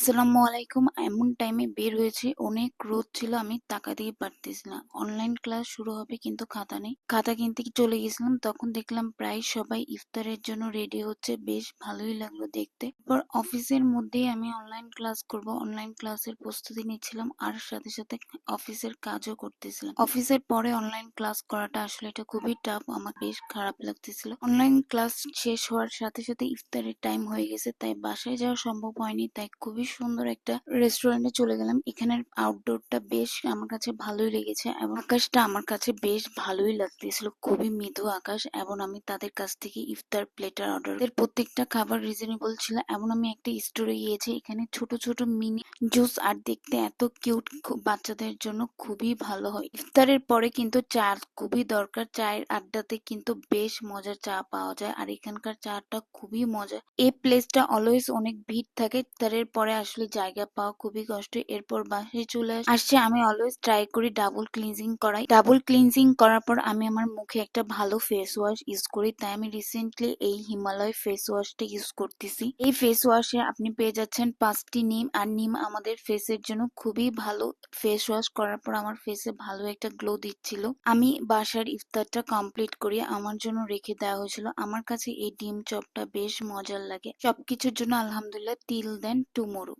আসসালামু আলাইকুম। এমন টাইমে বের হয়েছে, অনেক রোদ ছিল, আমি তাকাতেই পারতেছি না। অনলাইন ক্লাস শুরু হবে কিন্তু খাতা নেই। খাতা কিনতে চলে গেছিলাম, তখন দেখলাম প্রায় সবাই ইফতারের জন্য রেডি হচ্ছে। বেশ ভালোই লাগলো দেখতে। এরপর অফিসের মধ্যেই আমি অনলাইন ক্লাস করব, অনলাইন ক্লাসের প্রস্তুতি নিচ্ছিলাম আর সাথে সাথে অফিসের কাজও করতেছিলাম। অফিসের পরে অনলাইন ক্লাস করাটা আসলে এটা খুবই টাফ, আমার বেশ খারাপ লাগতেছিল। অনলাইন ক্লাস শেষ হওয়ার সাথে সাথে ইফতারের টাইম হয়ে গেছে, তাই বাসায় যাওয়া সম্ভব হয়নি। তাই খুবই সুন্দর একটা রেস্টুরেন্টে চলে গেলাম। এখানের আউটডোরটা বেশ আমার কাছে ভালোই লেগেছে এবং আকাশটা আমার কাছে বেশ ভালোই লাগতেছিল, খুবই মৃদু আকাশ। এবং আমি তাদের কাছ থেকে ইফতার প্লেটার অর্ডার, এর প্রত্যেকটা খাবার রিজনেবল ছিল। এবং আমি একটা স্টোরে গিয়েছি, এখানে ছোট ছোট মিনি জুস আর দেখতে এত কিউট, বাচ্চাদের জন্য খুবই ভালো হয়। ইফতারের পরে কিন্তু চা খুবই দরকার, চায়ের আড্ডাতে কিন্তু বেশ মজার চা পাওয়া যায় আর এখানকার চাটা খুবই মজা। এই প্লেসটা অলওয়েজ অনেক ভিড় থাকে, ইফতারের পরে আসলে জায়গা পাওয়া খুবই কষ্ট। এরপর বাসায় চলে আসছে, আমি অলওয়েজ ট্রাই করি ডাবল ক্লিনজিং করাই। ডাবল ক্লিনজিং করার পর আমি আমার মুখে একটা ভালো ফেস ওয়াশ ইউজ করি, তাই আমি রিসেন্টলি এই হিমালয় ফেস ওয়াশটা ইউজ করতেছি। এই ফেস ওয়াশে আপনি পেয়ে যাচ্ছেন 5টি নিম, আর নিম আমাদের ফেসের জন্য খুবই ভালো। ফেস ওয়াশ করার পর আমার ফেসে ভালো একটা গ্লো দিচ্ছিল। আমি বাসার ইফতারটা কমপ্লিট করি, আমার জন্য রেখে দেওয়া হয়েছিল। আমার কাছে এই ডিম চপটা বেশ মজার লাগে। সবকিছুর জন্য আলহামদুলিল্লাহ, টিল দেন টুমোরো।